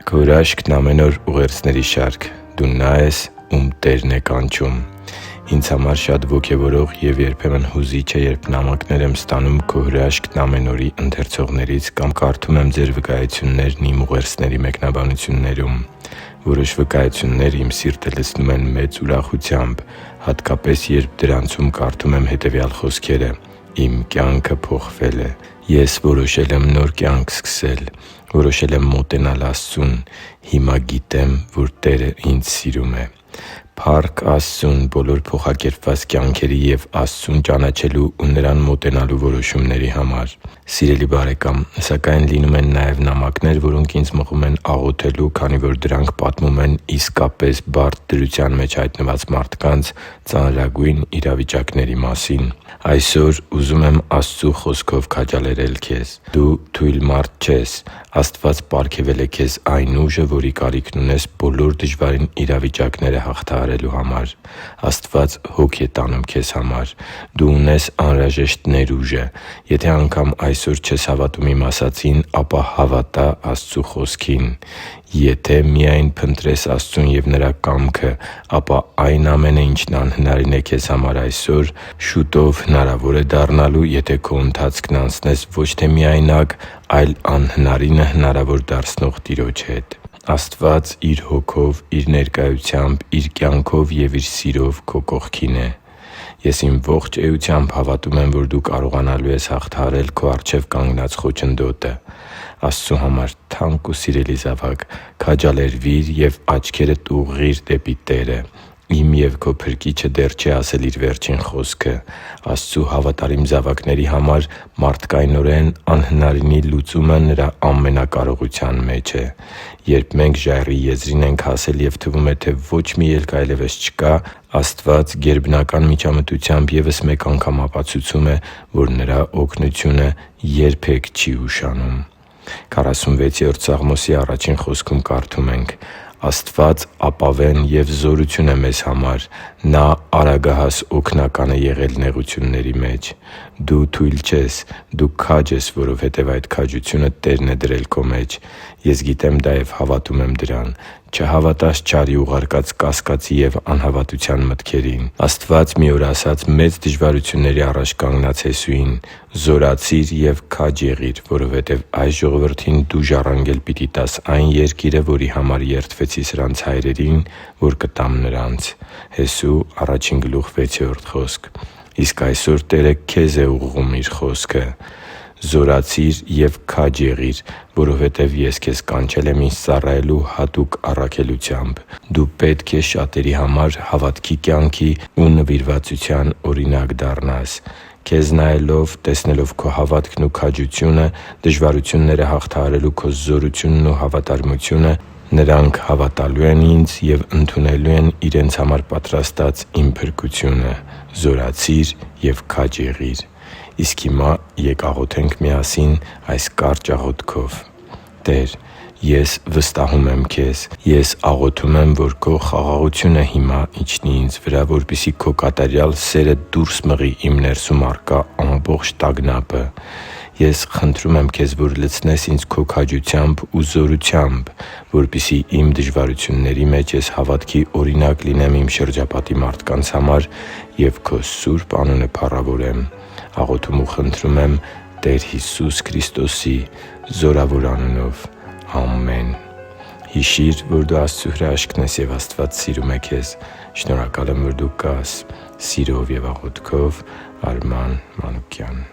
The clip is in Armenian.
Քո հրաշքն ամեն օր ուղերձների շարք։ Դու նա ես, ում Տերն է կանչում։ Ինձ համար շատ ոգևորող և երբեմն հուզիչ է, երբ նամակներ եմ ստանում «Քո հրաշքն ամեն օր»-ի ընթերցողներից կամ կարդում եմ ձեր վկայություններն իմ ուղերձների մեկնաբանություններում։ Որոշ վկայություններ իմ սիրտը լցնում են մեծ ուրախությամբ, հատկապես, երբ դրանցում կարդում եմ հետևյալ խոսքերը. «Իմ կյանքը փոխվել է։ Ես որոշել եմ նոր կյանք սկսել։ Որոշել եմ մոտենալ Աստծուն։ Հիմա գիտեմ, որ Տերը ինձ սիրում է»։ Փառք Աստծուն բոլոր փոխակերպված կյանքերի և Աստծուն ճանաչելու ու Նրան մոտենալու որոշումների համար։ Սիրելի՛ բարեկամ, սակայն լինում են նաև նամակներ, որոնք ինձ մղում են աղոթելու, քանի որ դրանք պատմում են իսկապես բարդ դրության մեջ հայտնված մարդկանց ծանրագույն իրավիճակների մասին։ Այսօր ուզում եմ Աստծու Խոսքով քաջալերել քեզ։ Դու թույլ մարդ չես։ Աստված պարգևել է քեզ այն ուժը, որի կարիքն ունես բոլոր դժվարին իրավիճակները հաղթահարելու համար։ Աստված հոգ է տանում քեզ համար։ Դու ունես անհրաժեշտ ներուժը։ Եթե անգամ այսօր չես հավատում իմ ասածին, ապա հավատա Աստծու Խոսքին։ Եթե միայն փնտրես Աստծուն և Նրա կամքը, ապա այն ամենը, ինչն անհնարին է քեզ համար այսօր, շուտով հնարավոր է դառնալու, եթե քո ընթացքն անցնես ոչ թե միայնակ, այլ անհնարինը հնարավոր դարձնող Տիրոջ հետ։ Աստված Իր Հոգով, Իր ներկայությամբ, Իր կյանքով և Իր սիրով քո կողքին է։ Ես իմ ողջ էությամբ հավատում եմ, որ դու կարողանալու ես հաղթահարել քո առջև կանգնած խոչընդոտը։ Աստծու համար թանկ ու սիրելի՛ զավակ, քաջալերվի՛ր և աչքերդ ուղղի՛ր դեպի Տերը։ Իմ և քո Փրկիչը դեռ չի ասել Իր վերջին խոսքը։ Աստծու հավատարիմ զավակների համար մարդկայնորեն անհնարինի լուծումը Նրա ամենակարողության մեջ է։ Երբ մենք ժայռի եզրին ենք հասել և թվում է, թե ոչ մի ելք այլևս չկա, Աստված գերբնական միջամտությամբ ևս մեկ անգամ ապացուցում է, որ Նրա օգնությունը երբե՛ք չի ուշանում։ 46-րդ Սաղմոսի 1-ին խոսքում կարդում ենք. «Աստված ապավեն և զորություն է մեզ համար. Նա արագահաս օգնական է եղել նեղությունների մեջ»։ Դու թույլ չես։ Դու քաջ ես, որովհետև այդ քաջությունը Տերն է դրել քո մեջ։ Ես գիտեմ դա և հավատում եմ դրան։ Չհավատա՛ս չարի ուղարկած կասկածի և անհավատության մտքերին։ Աստված մի օր ասաց մեծ դժվարությունների առաջ կանգնած Հեսուին. «Զորացի՛ր և քաջ եղի՛ր, որովհետև այս ժողովրդին դու ժառանգել պիտի տաս այն երկիրը, որի համար երդվեցի սրանց հայրերին, որ կտամ նրանց» (Հեսու 1:6)։ Իսկ այսօր Տերը քեզ է ուղղում Իր խոսքը. «Զորացի՛ր և քաջ եղի՛ր, որովհետև ես քեզ կանչել եմ ինձ ծառայելու հատուկ առաքելությամբ»։ Դու պետք է շատերի համար հավատքի կյանքի ու նվիրվածության օրինակ դառնաս։ Քեզ նայելով, տեսնելով քո հավատքն ու քաջությունը, դժվարությունները հաղթահարելու քո զորությունն ու հավատարմությունը, նրանք հավատալու են ինձ և ընդունելու են իրենց համար պատրաստած իմ փրկությունը։ Զորացի՛ր և քաջ եղի՛ր։ Իսկ հիմա ե՛կ աղոթենք միասին այս կարճ աղոթքով. «Տե՛ր, ես վստահում եմ Քեզ։ Ես աղոթում եմ, որ Քո խաղաղությունը հիմա իջնի ինձ վրա, որպեսզի Քո կատարյալ սերը դուրս մղի իմ ներսում առկա ամբողջ տագնապը։ Ես խնդրում եմ Քեզ, որ լցնես ինձ Քո քաջությամբ ու զորությամբ, որպեսզի իմ դժվարությունների մեջ ես հավատքի օրինակ լինեմ իմ շրջապատի մարդկանց համար և Քո սուրբ անունը փառավորեմ։ Աղոթում ու խնդրում եմ Տեր Հիսուս Քրիստոսի զորավոր անունով։ Ամեն»։ Հիշի՛ր, որ դու Աստծո հրաշքն ես, և Աստված սիրում է քեզ։ Շնորհակալ եմ, որ դու կա՛ս։ Սիրով և աղոթքով, Արման Մանուկյան։